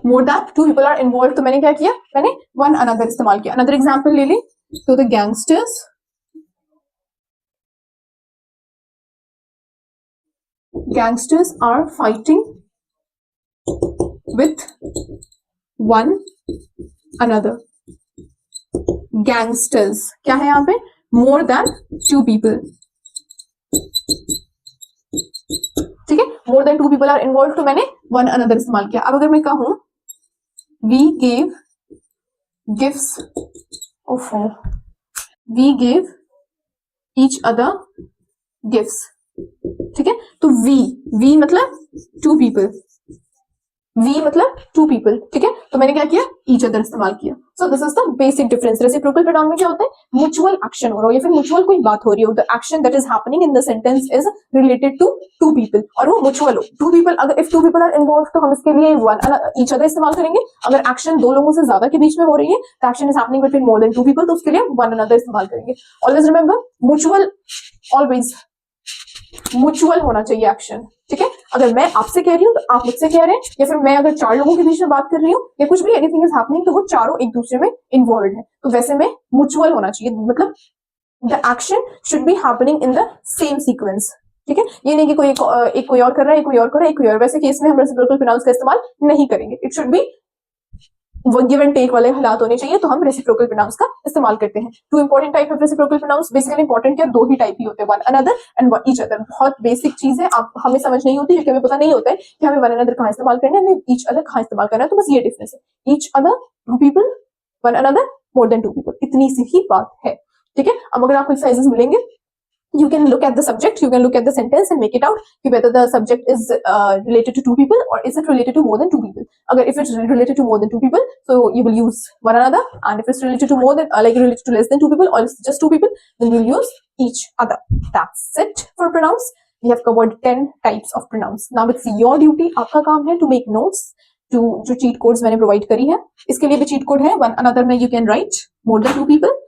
more than two people are involved, तो मैंने क्या किया, मैंने one another इस्तेमाल किया। another example ले लें तो the gangsters are fighting with one another, gangsters क्या है यहाँ पे, more than two people, ठीक है, more than two people are involved, तो मैंने one another इस्तेमाल किया। अब अगर मैं कहूं we gave gifts, we gave each other gifts, ठीक है। तो we मतलब two people, वी मतलब टू पीपल, ठीक है, तो मैंने क्या किया, ईच अदर इस्तेमाल किया। सो this is the basic difference. Reciprocal pronoun में क्या होता है, म्यूचुअल एक्शन हो रहा हो या फिर म्यूचुअल कोई बात हो रही हो, the action that is happening in the sentence is related to two people, और वो म्यूचुअल हो। टू पीपल, अगर if two people are involve तो हम इसके लिए वन ईच अदर इस्तेमाल करेंगे। अगर एक्शन दो लोगों से ज्यादा के बीच में हो रही है, the action is happening between more than two people, तो उसके लिए वन अनदर इस्तेमाल करेंगे। Always remember, mutual, always mutual होना चाहिए एक्शन, ठीक है, अगर मैं आपसे कह रही हूँ तो आप मुझसे कह रहे हैं, या फिर मैं अगर 4 लोगों के बीच में बात कर रही हूँ या कुछ भी, एनीथिंग इज हैपनिंग, तो वो चारों एक दूसरे में इन्वॉल्व है। तो वैसे में म्यूचुअल होना चाहिए, मतलब the action should be happening in the same sequence. ठीक है, ये नहीं कि कोई एक कोई और कर रहा है, एक कोई और कर रहा है, एक कोई और, वैसे केस में हम रेसिप्रोकल प्रोनाउंस का इस्तेमाल नहीं करेंगे। इट शुड बी वो गिव एंड टेक वाले हालात होने चाहिए, तो हम रेसिप्रोकल प्रोनाउंस का इस्तेमाल करते हैं। Two important type of reciprocal pronouns, basically important क्या, 2 ही टाइप ही होते हैं, one another and each other. बहुत बेसिक चीज है, आप हमें समझ नहीं होती क्योंकि हमें पता नहीं होता है कि हमें वन अनदर कहाँ इस्तेमाल करना है, हमें ईच अदर कहाँ इस्तेमाल करना है, तो बस ये डिफरेंस है। Each other, 2 people, one another, मोर देन 2 पीपल, इतनी सी ही बात है। ठीक है, अब अगर आपको एक्सरसाइजेस मिलेंगे, you can look at the subject, you can look at the sentence and make it out whether the subject is related to 2 people or is it related to more than 2 people. Agar if it's related to more than 2 people, so you will use one another, and if it's related to more than like related to less than 2 people or it's just 2 people, then you'll use each other. That's it for pronouns. We have covered 10 types of pronouns. Now it's your duty, आपका काम है to make notes to जो cheat codes मैंने provide करी है, इसके लिए भी cheat code है, one another में you can write more than 2 people.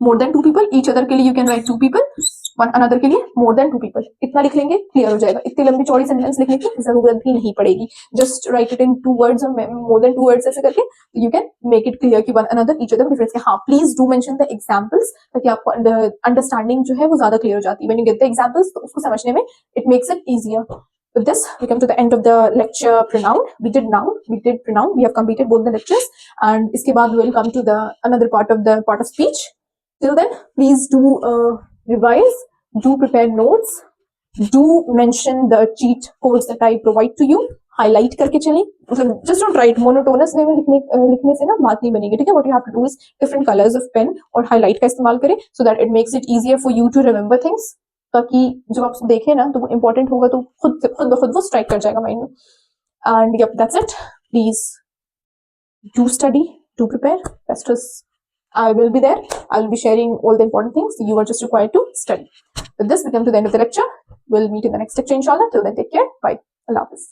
More than 2 people, each other के लिए you can write 2 people, one another के लिए मोर देन 2 पीपल। इतना लिख लेंगे, क्लियर हो जाएगा। इतनी लंबी चौड़ी सेंटेंस लिखने की जरूरत भी नहीं पड़ेगी, just write it in 2 words और मोर देन 2 वर्ड्स ऐसे करके you can make it clear कि one another each other difference क्या। हाँ, please do mention the examples ताकि आपको अंडरस्टैंडिंग जो है वो ज्यादा क्लियर हो जाती है। When you get the examples तो उसको समझने में it makes it easier. With this, we come to the end of the lecture pronoun. We did pronoun. We have completed both the lectures, and इसके बाद we will come to the another part of speech. Till then, please do revise, do prepare notes, do mention the cheat codes that I provide to you. Highlight करके चलें, मतलब just don't write monotonous way में लिखने से ना बात नहीं बनेगी। ठीक है, what you have to do is different colors of pen और highlight का इस्तेमाल करें so that it makes it easier for you to remember things, ताकि जब आप देखें ना तो वो important होगा तो खुद ब खुद वो strike कर जाएगा माइंड में। And yep, that's it. Please do study, do prepare. Best is I will be there. I will be sharing all the important things. You are just required to study. With this, we come to the end of the lecture. We'll meet in the next lecture, inshallah. Till then, take care. Bye. Allah Hafiz.